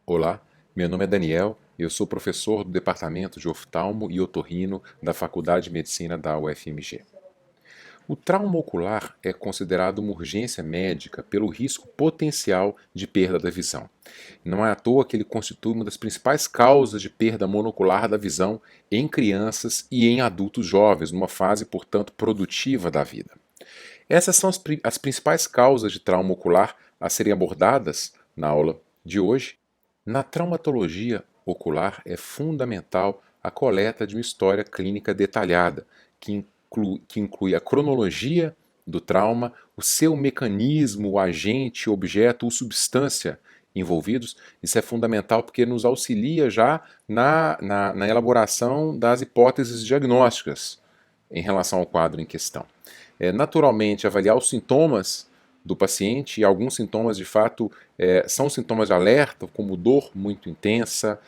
Olá, meu nome é Daniel, eu sou professor do Departamento de Oftalmo e Otorrino da Faculdade de Medicina da UFMG. O trauma ocular é considerado uma urgência médica pelo risco potencial de perda da visão. Não é à toa que ele constitui uma das principais causas de perda monocular da visão em crianças e em adultos jovens, numa fase, portanto, produtiva da vida. Essas são as principais causas de trauma ocular a serem abordadas na aula de hoje. Na traumatologia ocular é fundamental a coleta de uma história clínica detalhada, que inclui a cronologia do trauma, o seu mecanismo, o agente, objeto ou substância envolvidos. Isso é fundamental porque nos auxilia já na elaboração das hipóteses diagnósticas em relação ao quadro em questão. Naturalmente, avaliar os sintomas do paciente, e alguns sintomas de fato são sintomas de alerta, como dor muito intensa,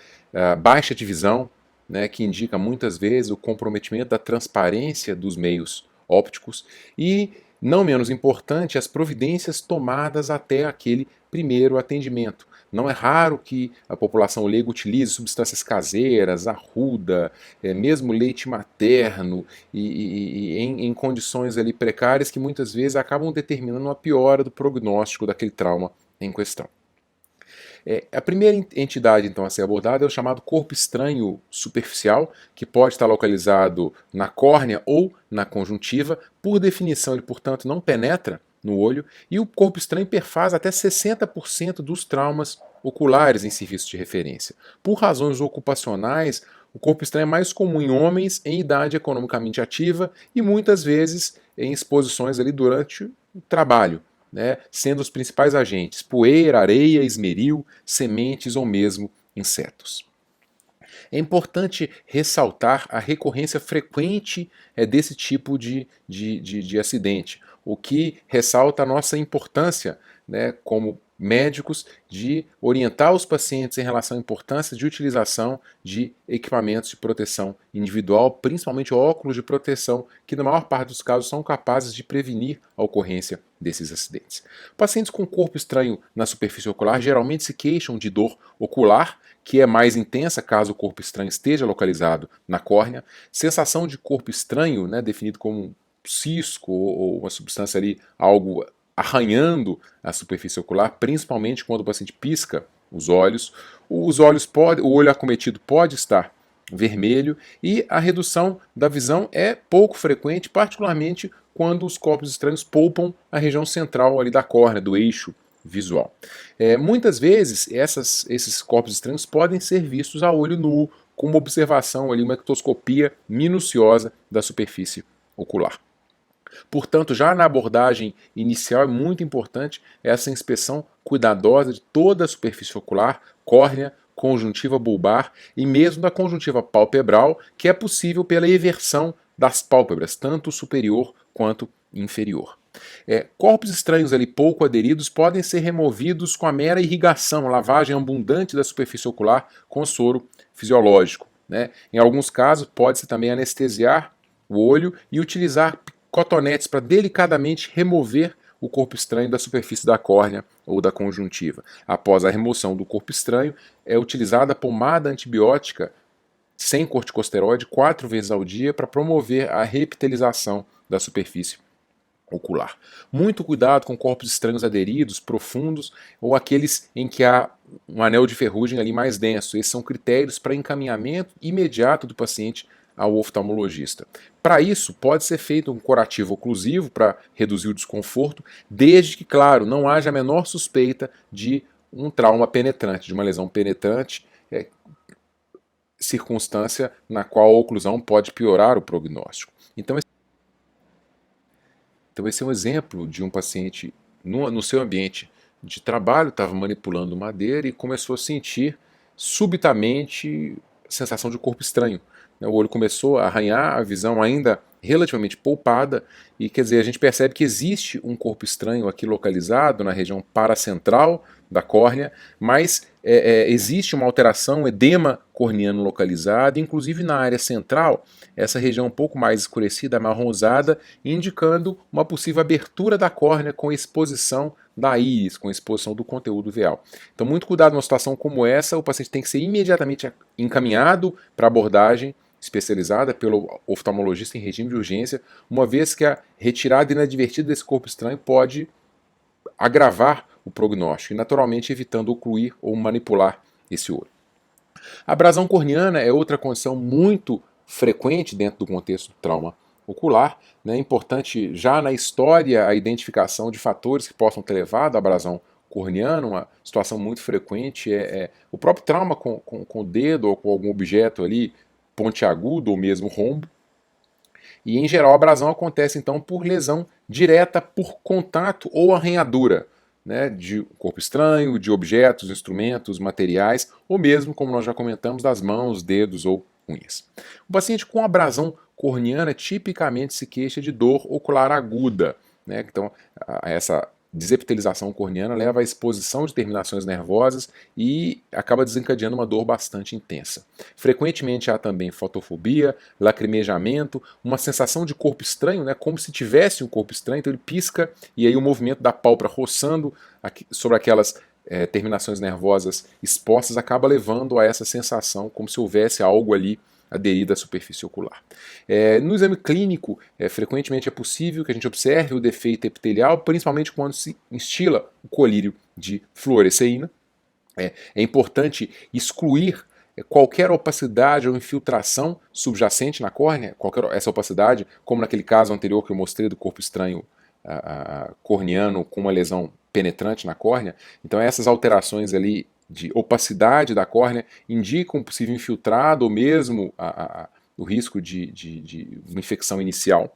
baixa de visão, né, que indica muitas vezes o comprometimento da transparência dos meios ópticos, e, não menos importante, as providências tomadas até aquele primeiro atendimento. Não é raro que a população leiga utilize substâncias caseiras, arruda, mesmo leite materno, e em condições ali precárias que muitas vezes acabam determinando uma piora do prognóstico daquele trauma em questão. A primeira entidade então a ser abordada é o chamado corpo estranho superficial, que pode estar localizado na córnea ou na conjuntiva. Por definição, ele, portanto, não penetra no olho, e o corpo estranho perfaz até 60% dos traumas oculares em serviços de referência. Por razões ocupacionais, o corpo estranho é mais comum em homens em idade economicamente ativa e muitas vezes em exposições ali durante o trabalho, né, sendo os principais agentes poeira, areia, esmeril, sementes ou mesmo insetos. É importante ressaltar a recorrência frequente desse tipo de acidente, o que ressalta a nossa importância, né, como médicos, de orientar os pacientes em relação à importância de utilização de equipamentos de proteção individual, principalmente óculos de proteção, que na maior parte dos casos são capazes de prevenir a ocorrência desses acidentes. Pacientes com corpo estranho na superfície ocular geralmente se queixam de dor ocular, que é mais intensa caso o corpo estranho esteja localizado na córnea, sensação de corpo estranho, né, definido como um cisco ou uma substância ali, algo arranhando a superfície ocular, principalmente quando o paciente pisca os olhos. O olho acometido pode estar vermelho e a redução da visão é pouco frequente, particularmente quando os corpos estranhos poupam a região central ali da córnea, do eixo visual. Muitas vezes esses corpos estranhos podem ser vistos a olho nu, com uma observação ali, uma ectoscopia minuciosa da superfície ocular. Portanto, já na abordagem inicial é muito importante essa inspeção cuidadosa de toda a superfície ocular, córnea, conjuntiva bulbar e mesmo da conjuntiva palpebral, que é possível pela eversão das pálpebras, tanto superior quanto inferior. Corpos estranhos ali pouco aderidos podem ser removidos com a mera irrigação, lavagem abundante da superfície ocular com soro fisiológico, né? Em alguns casos, pode-se também anestesiar o olho e utilizar cotonetes para delicadamente remover o corpo estranho da superfície da córnea ou da conjuntiva. Após a remoção do corpo estranho, é utilizada a pomada antibiótica sem corticosteroide 4 vezes ao dia para promover a reepitelização da superfície ocular. Muito cuidado com corpos estranhos aderidos, profundos, ou aqueles em que há um anel de ferrugem ali mais denso. Esses são critérios para encaminhamento imediato do paciente ao oftalmologista. Para isso, pode ser feito um curativo oclusivo para reduzir o desconforto, desde que, claro, não haja a menor suspeita de um trauma penetrante, de uma lesão penetrante, circunstância na qual a oclusão pode piorar o prognóstico. Então esse é um exemplo de um paciente no seu ambiente de trabalho, estava manipulando madeira e começou a sentir subitamente sensação de corpo estranho. O olho começou a arranhar, a visão ainda relativamente poupada, e quer dizer, a gente percebe que existe um corpo estranho aqui localizado na região paracentral da córnea, mas existe uma alteração, um edema corneano localizado, inclusive na área central, essa região um pouco mais escurecida, amarronzada, indicando uma possível abertura da córnea com exposição da íris, com a exposição do conteúdo veal. Então, muito cuidado numa situação como essa, o paciente tem que ser imediatamente encaminhado para abordagem especializada pelo oftalmologista em regime de urgência, uma vez que a retirada inadvertida desse corpo estranho pode agravar o prognóstico e, naturalmente, evitando ocluir ou manipular esse olho. A abrasão corneana é outra condição muito frequente dentro do contexto do trauma ocular. É importante já na história a identificação de fatores que possam ter levado à abrasão corneana. Uma situação muito frequente é o próprio trauma com o dedo ou com algum objeto ali pontiagudo ou mesmo rombo. E em geral a abrasão acontece então por lesão direta por contato ou arranhadura, né, de corpo estranho, de objetos, instrumentos, materiais, ou mesmo, como nós já comentamos, das mãos, dedos ou unhas. O paciente com abrasão corneana tipicamente se queixa de dor ocular aguda, né, então essa desepitelização corneana leva à exposição de terminações nervosas e acaba desencadeando uma dor bastante intensa. Frequentemente há também fotofobia, lacrimejamento, uma sensação de corpo estranho, né, como se tivesse um corpo estranho, então ele pisca e aí o movimento da pálpebra roçando sobre aquelas terminações nervosas expostas acaba levando a essa sensação como se houvesse algo ali aderida à superfície ocular. No exame clínico, frequentemente é possível que a gente observe o defeito epitelial, principalmente quando se instila o colírio de fluoresceína. É importante excluir qualquer opacidade ou infiltração subjacente na córnea, essa opacidade, como naquele caso anterior que eu mostrei do corpo estranho corneano com uma lesão penetrante na córnea. Então essas alterações ali de opacidade da córnea indicam um possível infiltrado ou mesmo o risco de uma infecção inicial.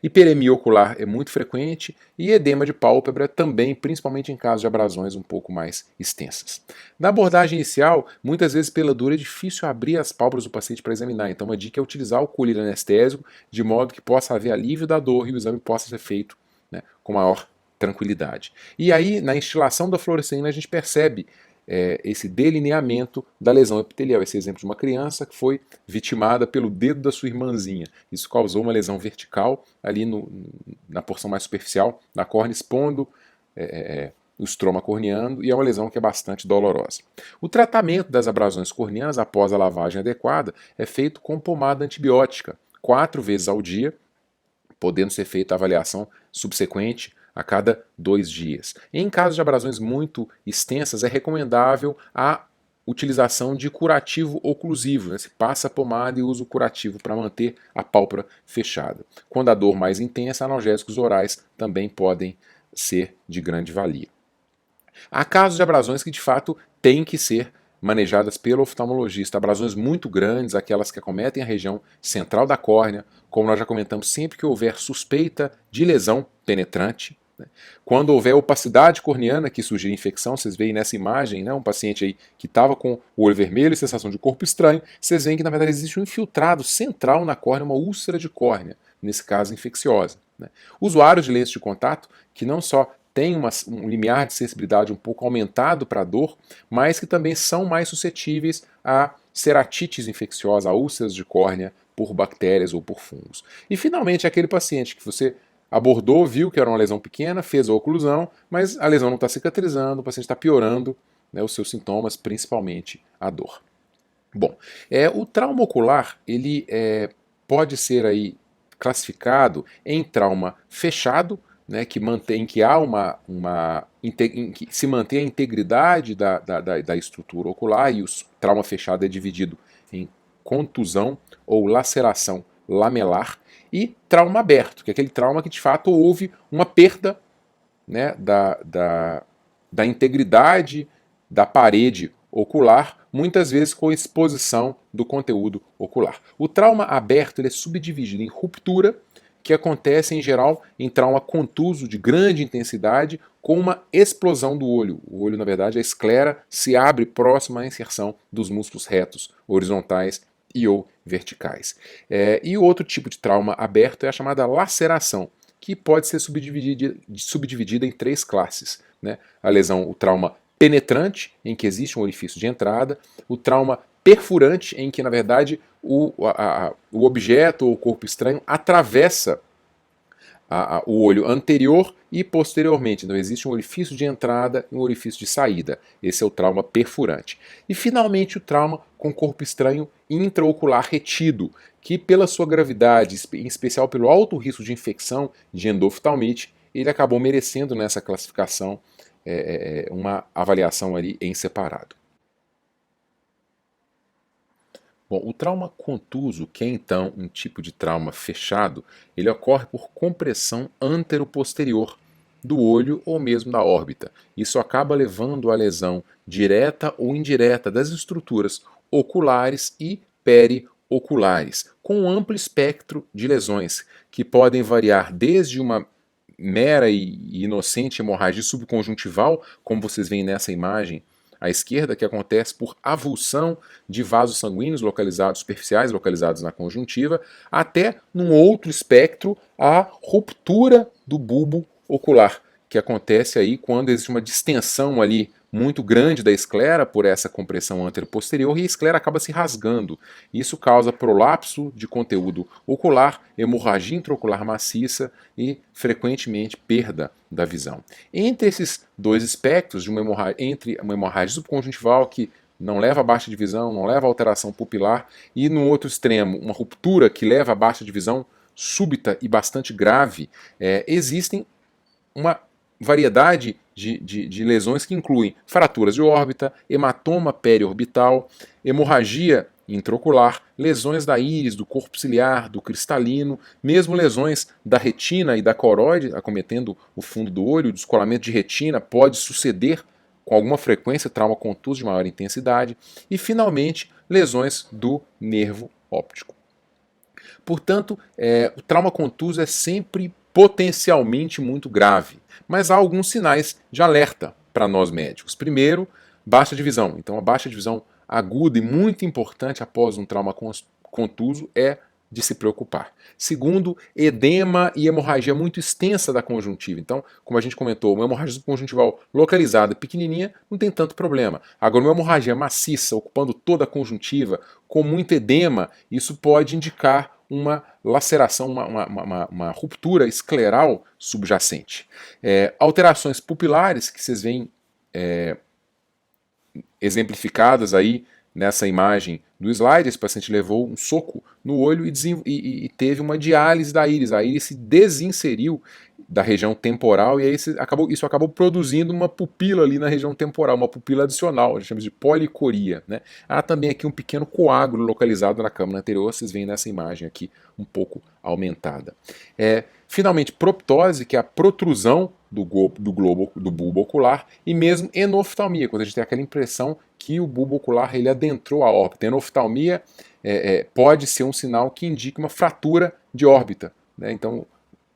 Hiperemia ocular é muito frequente e edema de pálpebra também, principalmente em casos de abrasões um pouco mais extensas. Na abordagem inicial, muitas vezes pela dor é difícil abrir as pálpebras do paciente para examinar, então uma dica é utilizar o colírio anestésico de modo que possa haver alívio da dor e o exame possa ser feito, né, com maior tranquilidade. E aí, na instilação da fluoresceína, a gente percebe esse delineamento da lesão epitelial. Esse exemplo de uma criança que foi vitimada pelo dedo da sua irmãzinha. Isso causou uma lesão vertical ali na porção mais superficial da córnea, expondo o estroma corneano, e é uma lesão que é bastante dolorosa. O tratamento das abrasões corneanas após a lavagem adequada é feito com pomada antibiótica, 4 vezes ao dia, podendo ser feita a avaliação subsequente a cada 2 dias. Em casos de abrasões muito extensas, é recomendável a utilização de curativo oclusivo, né? Se passa a pomada e usa o curativo para manter a pálpebra fechada. Quando a dor mais intensa, analgésicos orais também podem ser de grande valia. Há casos de abrasões que de fato têm que ser manejadas pelo oftalmologista, abrasões muito grandes, aquelas que acometem a região central da córnea, como nós já comentamos, sempre que houver suspeita de lesão penetrante. Quando houver opacidade corneana que sugira infecção, vocês veem nessa imagem, né, um paciente aí que estava com o olho vermelho e sensação de corpo estranho, vocês veem que na verdade existe um infiltrado central na córnea, uma úlcera de córnea, nesse caso infecciosa. Usuários de lentes de contato que não só têm um limiar de sensibilidade um pouco aumentado para a dor, mas que também são mais suscetíveis a ceratites infecciosa, a úlceras de córnea por bactérias ou por fungos. E finalmente aquele paciente que você abordou, viu que era uma lesão pequena, fez a oclusão, mas a lesão não está cicatrizando, o paciente está piorando, né, os seus sintomas, principalmente a dor. Bom, o trauma ocular ele pode ser aí classificado em trauma fechado, né, em que há em que se mantém a integridade da estrutura ocular, e o trauma fechado é dividido em contusão ou laceração lamelar, e trauma aberto, que é aquele trauma que de fato houve uma perda, né, da integridade da parede ocular, muitas vezes com exposição do conteúdo ocular. O trauma aberto ele é subdividido em ruptura, que acontece em geral em trauma contuso de grande intensidade, com uma explosão do olho. O olho, na verdade, a esclera se abre próximo à inserção dos músculos retos, horizontais e ou verticais. E o outro tipo de trauma aberto é a chamada laceração, que pode ser subdividida em 3 classes. Né? A lesão, o trauma penetrante, em que existe um orifício de entrada, o trauma perfurante, em que na verdade o objeto ou o corpo estranho atravessa o olho anterior e posteriormente. Então existe um orifício de entrada e um orifício de saída. Esse é o trauma perfurante. E finalmente o trauma com corpo estranho intraocular retido, que pela sua gravidade, em especial pelo alto risco de infecção de endoftalmite, ele acabou merecendo nessa classificação uma avaliação ali em separado. Bom, o trauma contuso, que é então um tipo de trauma fechado, ele ocorre por compressão antero-posterior do olho ou mesmo da órbita. Isso acaba levando à lesão direta ou indireta das estruturas oculares e perioculares, com um amplo espectro de lesões, que podem variar desde uma mera e inocente hemorragia subconjuntival, como vocês veem nessa imagem à esquerda, que acontece por avulsão de vasos sanguíneos localizados, superficiais localizados na conjuntiva, até num outro espectro, a ruptura do bulbo ocular, que acontece aí quando existe uma distensão ali muito grande da esclera por essa compressão anteroposterior e a esclera acaba se rasgando. Isso causa prolapso de conteúdo ocular, hemorragia intraocular maciça e, frequentemente, perda da visão. Entre esses dois espectros, entre uma hemorragia subconjuntival que não leva a baixa de visão, não leva a alteração pupilar, e no outro extremo, uma ruptura que leva a baixa de visão súbita e bastante grave, existem uma variedade de lesões que incluem fraturas de órbita, hematoma periorbital, hemorragia intraocular, lesões da íris, do corpo ciliar, do cristalino, mesmo lesões da retina e da coroide acometendo o fundo do olho. O descolamento de retina pode suceder com alguma frequência trauma contuso de maior intensidade e, finalmente, lesões do nervo óptico. Portanto, o trauma contuso é sempre potencialmente muito grave, mas há alguns sinais de alerta para nós médicos. Primeiro, baixa de visão. Então, a baixa de visão aguda e muito importante após um trauma contuso é de se preocupar. Segundo, edema e hemorragia muito extensa da conjuntiva. Então, como a gente comentou, uma hemorragia subconjuntival localizada, pequenininha, não tem tanto problema. Agora, uma hemorragia maciça, ocupando toda a conjuntiva, com muito edema, isso pode indicar uma laceração, uma ruptura escleral subjacente. Alterações pupilares, que vocês veem exemplificadas aí nessa imagem do slide. Esse paciente levou um soco no olho e teve uma diálise da íris. A íris se desinseriu da região temporal e aí isso acabou produzindo uma pupila ali na região temporal, uma pupila adicional, a gente chama de policoria, né? Há também aqui um pequeno coágulo localizado na câmara anterior, vocês veem nessa imagem aqui um pouco aumentada. Finalmente, proptose, que é a protrusão do bulbo ocular, e mesmo enoftalmia, quando a gente tem aquela impressão que o bulbo ocular ele adentrou a órbita. Enoftalmia pode ser um sinal que indica uma fratura de órbita, né? Então,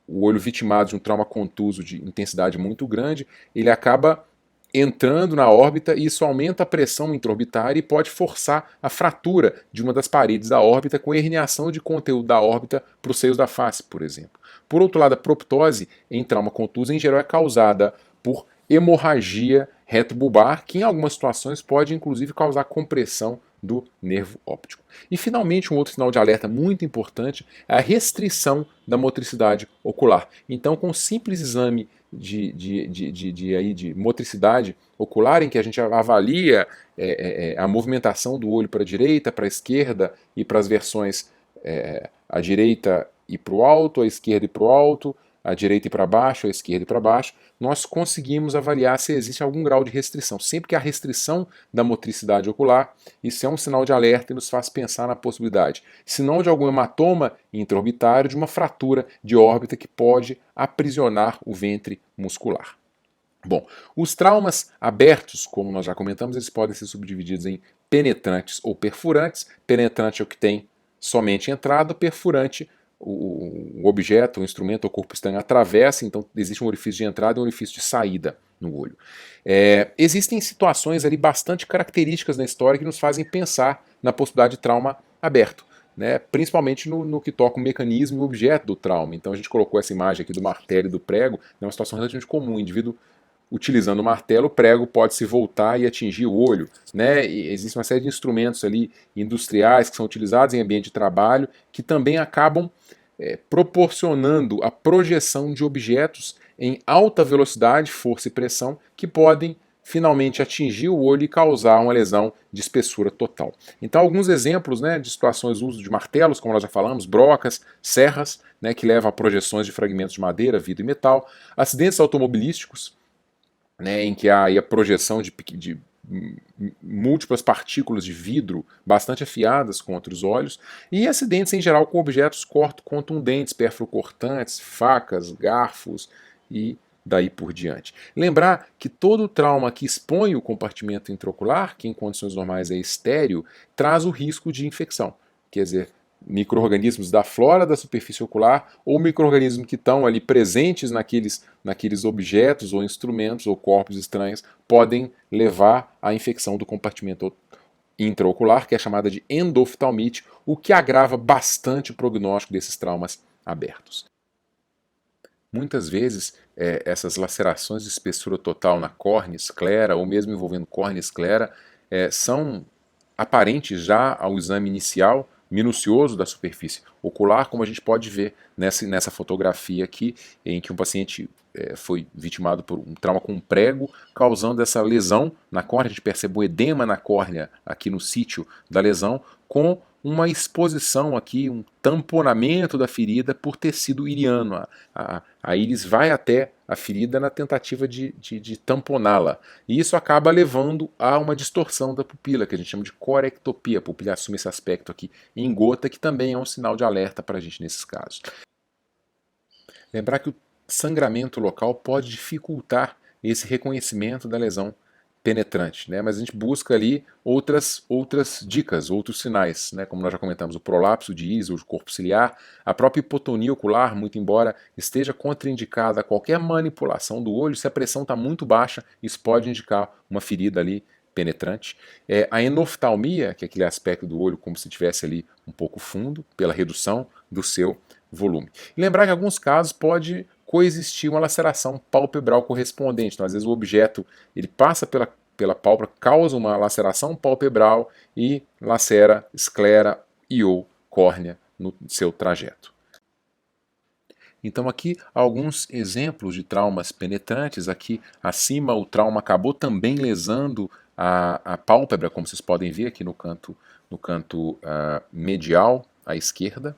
o olho vitimado de um trauma contuso de intensidade muito grande, ele acaba entrando na órbita e isso aumenta a pressão intraorbitária e pode forçar a fratura de uma das paredes da órbita com herniação de conteúdo da órbita para os seios da face, por exemplo. Por outro lado, a proptose em trauma contuso em geral é causada por hemorragia retrobulbar, que em algumas situações pode inclusive causar compressão do nervo óptico. E finalmente, um outro sinal de alerta muito importante é a restrição da motricidade ocular. Então, com um simples exame de motricidade ocular, em que a gente avalia a movimentação do olho para a direita, para a esquerda e para as versões à direita e para o alto, à esquerda e para o alto, à direita e para baixo, à esquerda e para baixo, nós conseguimos avaliar se existe algum grau de restrição. Sempre que há restrição da motricidade ocular, isso é um sinal de alerta e nos faz pensar na possibilidade, se não de algum hematoma intraorbitário, de uma fratura de órbita que pode aprisionar o ventre muscular. Bom, os traumas abertos, como nós já comentamos, eles podem ser subdivididos em penetrantes ou perfurantes. Penetrante é o que tem somente entrada, perfurante o objeto, o instrumento, o corpo estranho atravessa, então existe um orifício de entrada e um orifício de saída no olho. Existem situações ali bastante características na história que nos fazem pensar na possibilidade de trauma aberto, né? Principalmente no que toca o mecanismo e o objeto do trauma. Então a gente colocou essa imagem aqui do martelo e do prego, é uma situação relativamente comum. O indivíduo utilizando o martelo, o prego pode se voltar e atingir o olho, né? E existe uma série de instrumentos ali industriais que são utilizados em ambiente de trabalho que também acabam proporcionando a projeção de objetos em alta velocidade, força e pressão que podem finalmente atingir o olho e causar uma lesão de espessura total. Então, alguns exemplos, né, de situações de uso de martelos, como nós já falamos, brocas, serras, né, que levam a projeções de fragmentos de madeira, vidro e metal, acidentes automobilísticos, né, em que há aí a projeção de múltiplas partículas de vidro bastante afiadas contra os olhos, e acidentes em geral com objetos contundentes, perfuro-cortantes, facas, garfos e daí por diante. Lembrar que todo trauma que expõe o compartimento intraocular, que em condições normais é estéreo, traz o risco de infecção. Quer dizer, micro-organismos da flora da superfície ocular ou micro-organismos que estão ali presentes naqueles objetos ou instrumentos ou corpos estranhos podem levar à infecção do compartimento intraocular, que é chamada de endoftalmite, o que agrava bastante o prognóstico desses traumas abertos. Muitas vezes, essas lacerações de espessura total na córnea, esclera, ou mesmo envolvendo córnea e esclera, são aparentes já ao exame inicial, minucioso da superfície ocular, como a gente pode ver nessa fotografia aqui, em que um paciente foi vitimado por um trauma com um prego, causando essa lesão na córnea. A gente percebe um edema na córnea, aqui no sítio da lesão, com uma exposição aqui, um tamponamento da ferida por tecido iriano. A íris vai até a ferida na tentativa de tamponá-la. E isso acaba levando a uma distorção da pupila, que a gente chama de corectopia. A pupila assume esse aspecto aqui em gota, que também é um sinal de alerta para a gente nesses casos. Lembrar que o sangramento local pode dificultar esse reconhecimento da lesão penetrante, né? Mas a gente busca ali outras dicas, outros sinais, né? Como nós já comentamos, o prolapso de íris ou de corpo ciliar, a própria hipotonia ocular, muito embora esteja contraindicada a qualquer manipulação do olho, se a pressão está muito baixa, isso pode indicar uma ferida ali penetrante. A enoftalmia, que é aquele aspecto do olho como se estivesse ali um pouco fundo, pela redução do seu volume. E lembrar que em alguns casos pode coexistir uma laceração palpebral correspondente. Então, às vezes o objeto ele passa pela pálpebra, causa uma laceração palpebral e lacera esclera e ou córnea no seu trajeto. Então aqui alguns exemplos de traumas penetrantes. Aqui acima o trauma acabou também lesando a pálpebra, como vocês podem ver aqui no canto medial à esquerda.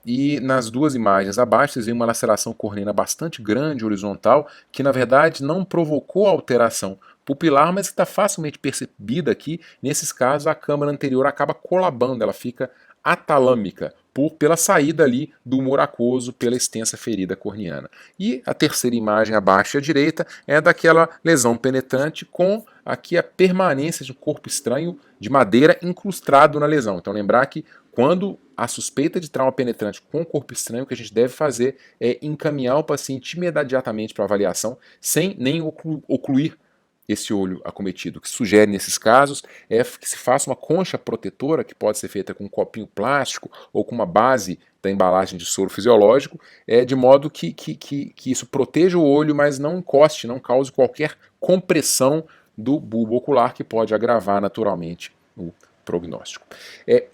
E nas duas imagens abaixo vocês veem uma laceração corneana bastante grande, horizontal, que na verdade não provocou alteração pupilar, mas que está facilmente percebida aqui. Nesses casos a câmara anterior acaba colabando, ela fica atalâmica pela saída ali do humor aquoso pela extensa ferida corneana. E a terceira imagem abaixo à direita é daquela lesão penetrante com aqui a permanência de um corpo estranho de madeira incrustado na lesão. Então lembrar que quando a suspeita de trauma penetrante com corpo estranho, o que a gente deve fazer é encaminhar o paciente imediatamente para avaliação, sem nem ocluir esse olho acometido. O que sugere nesses casos é que se faça uma concha protetora, que pode ser feita com um copinho plástico ou com uma base da embalagem de soro fisiológico, de modo que isso proteja o olho, mas não encoste, não cause qualquer compressão do bulbo ocular, que pode agravar naturalmente o prognóstico.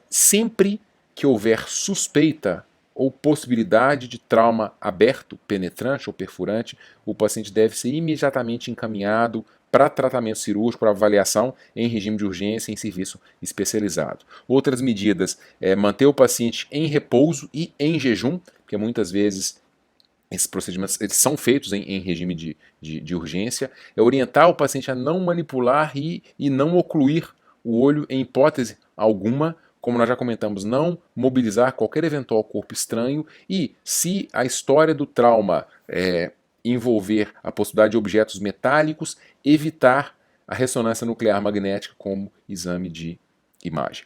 Sempre que houver suspeita ou possibilidade de trauma aberto, penetrante ou perfurante, o paciente deve ser imediatamente encaminhado para tratamento cirúrgico, para avaliação em regime de urgência em serviço especializado. Outras medidas manter o paciente em repouso e em jejum, porque muitas vezes esses procedimentos eles são feitos em regime de urgência. Orientar o paciente a não manipular e não ocluir o olho em hipótese alguma. Como nós já comentamos, não mobilizar qualquer eventual corpo estranho e, se a história do trauma envolver a possibilidade de objetos metálicos, evitar a ressonância nuclear magnética como exame de imagem.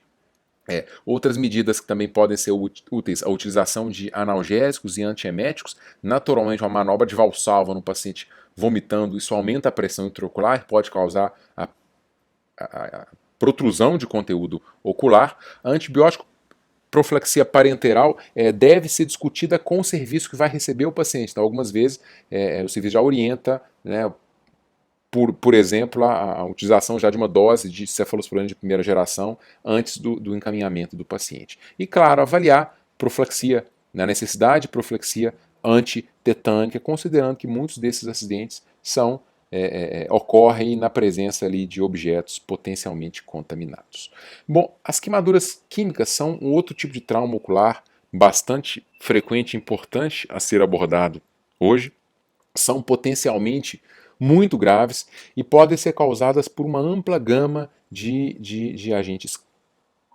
Outras medidas que também podem ser úteis, a utilização de analgésicos e antieméticos. Naturalmente, uma manobra de Valsalva no paciente vomitando, isso aumenta a pressão intraocular, pode causar a protrusão de conteúdo ocular. A antibiótico profilaxia parenteral deve ser discutida com o serviço que vai receber o paciente. Então, algumas vezes o serviço já orienta, né, por exemplo, a utilização já de uma dose de cefalosporina de primeira geração antes do encaminhamento do paciente. E, claro, avaliar profilaxia na necessidade de profilaxia antitetânica, considerando que muitos desses acidentes ocorrem na presença ali de objetos potencialmente contaminados. Bom, as queimaduras químicas são um outro tipo de trauma ocular bastante frequente e importante a ser abordado hoje. São potencialmente muito graves e podem ser causadas por uma ampla gama de agentes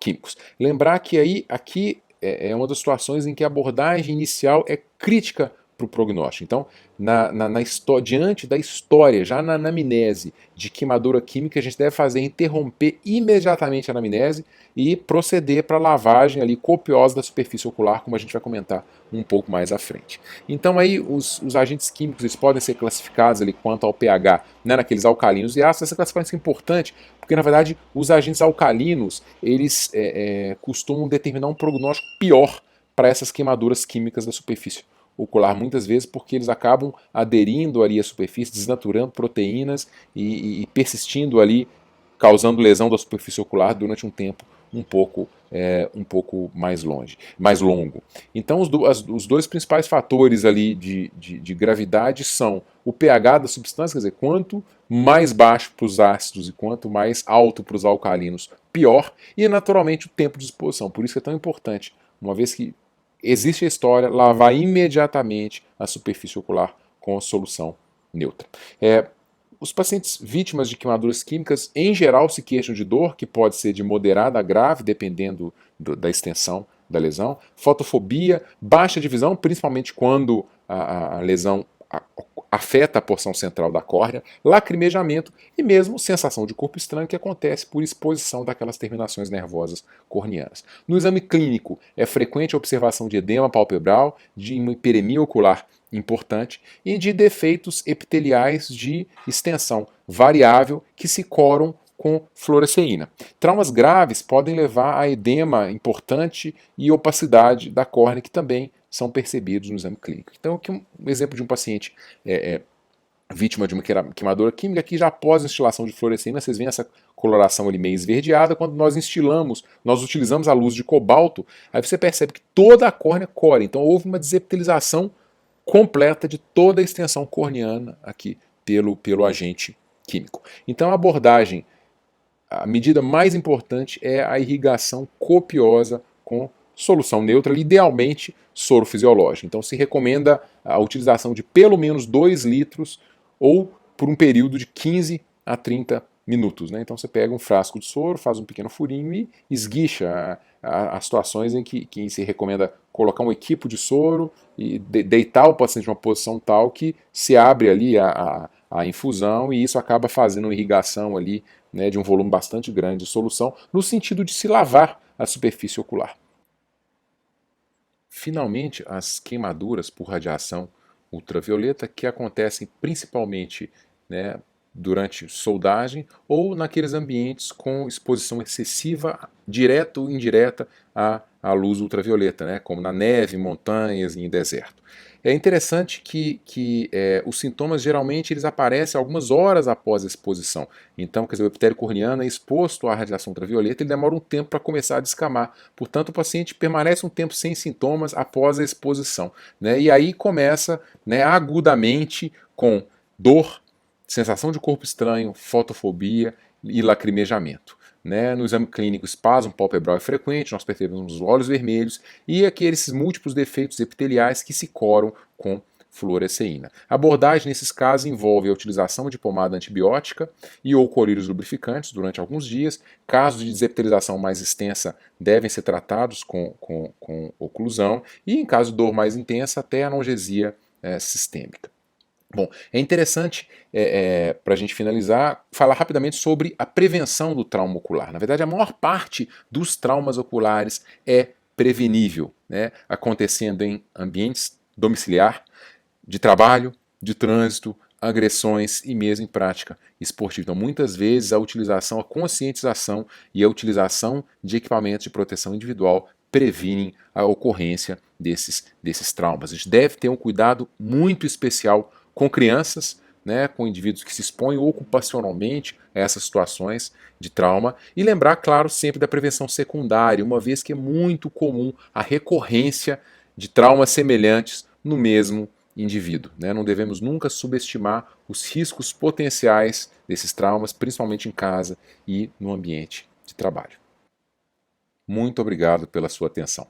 químicos. Lembrar que aqui é uma das situações em que a abordagem inicial é crítica para o prognóstico. Então, diante da história, já na anamnese de queimadura química, a gente deve interromper imediatamente a anamnese e proceder para a lavagem ali copiosa da superfície ocular, como a gente vai comentar um pouco mais à frente. Então aí os agentes químicos eles podem ser classificados ali quanto ao pH, né, naqueles alcalinos e ácidos. Essa classificação é importante porque na verdade os agentes alcalinos eles costumam determinar um prognóstico pior para essas queimaduras químicas da superfície ocular, muitas vezes porque eles acabam aderindo ali à superfície, desnaturando proteínas e persistindo ali, causando lesão da superfície ocular durante um tempo um pouco mais longo. Então os dois principais fatores ali de gravidade são o pH da substância, quer dizer, quanto mais baixo para os ácidos e quanto mais alto para os alcalinos, pior, e naturalmente o tempo de exposição. Por isso que é tão importante, uma vez que existe a história, lavar imediatamente a superfície ocular com a solução neutra. Os pacientes vítimas de queimaduras químicas, em geral, se queixam de dor, que pode ser de moderada a grave, dependendo da extensão da lesão, fotofobia, baixa de visão, principalmente quando a lesão afeta a porção central da córnea, lacrimejamento e mesmo sensação de corpo estranho que acontece por exposição daquelas terminações nervosas corneanas. No exame clínico, é frequente a observação de edema palpebral, de uma hiperemia ocular importante e de defeitos epiteliais de extensão variável que se coram com fluoresceína. Traumas graves podem levar a edema importante e opacidade da córnea, que também são percebidos no exame clínico. Então, aqui um exemplo de um paciente vítima de uma queimadura química, que já após a instilação de fluoresceína, vocês veem essa coloração ali meio esverdeada, quando nós utilizamos a luz de cobalto, aí você percebe que toda a córnea core, então houve uma desepitelização completa de toda a extensão corneana aqui pelo agente químico. Então a medida mais importante é a irrigação copiosa com solução neutra, idealmente soro fisiológico. Então se recomenda a utilização de pelo menos 2 litros ou por um período de 15 a 30 minutos. Né? Então você pega um frasco de soro, faz um pequeno furinho e esguicha as situações em que se recomenda colocar um equipo de soro e deitar o paciente em uma posição tal que se abre ali a infusão e isso acaba fazendo uma irrigação ali, né, de um volume bastante grande de solução, no sentido de se lavar a superfície ocular. Finalmente, as queimaduras por radiação ultravioleta, que acontecem principalmente, né, durante soldagem ou naqueles ambientes com exposição excessiva, direta ou indireta à luz ultravioleta, né, como na neve, montanhas e em deserto. É interessante que os sintomas geralmente eles aparecem algumas horas após a exposição. Então, quer dizer, o epitélio corneano é exposto à radiação ultravioleta, ele demora um tempo para começar a descamar. Portanto, o paciente permanece um tempo sem sintomas após a exposição. Né? E aí começa, né, agudamente com dor, sensação de corpo estranho, fotofobia e lacrimejamento. Né? No exame clínico, espasmo palpebral é frequente, nós percebemos os olhos vermelhos e aqueles múltiplos defeitos epiteliais que se coram com fluoresceína. A abordagem nesses casos envolve a utilização de pomada antibiótica e ou colírios lubrificantes durante alguns dias. Casos de desepitelização mais extensa devem ser tratados com oclusão e, em caso de dor mais intensa, até analgesia sistêmica. Bom, é interessante, para a gente finalizar, falar rapidamente sobre a prevenção do trauma ocular. Na verdade, a maior parte dos traumas oculares é prevenível, né, acontecendo em ambientes domiciliar, de trabalho, de trânsito, agressões e mesmo em prática esportiva. Então, muitas vezes, a utilização, a conscientização e a utilização de equipamentos de proteção individual previnem a ocorrência desses traumas. A gente deve ter um cuidado muito especial com crianças, né, com indivíduos que se expõem ocupacionalmente a essas situações de trauma e lembrar, claro, sempre da prevenção secundária, uma vez que é muito comum a recorrência de traumas semelhantes no mesmo indivíduo, né? Não devemos nunca subestimar os riscos potenciais desses traumas, principalmente em casa e no ambiente de trabalho. Muito obrigado pela sua atenção.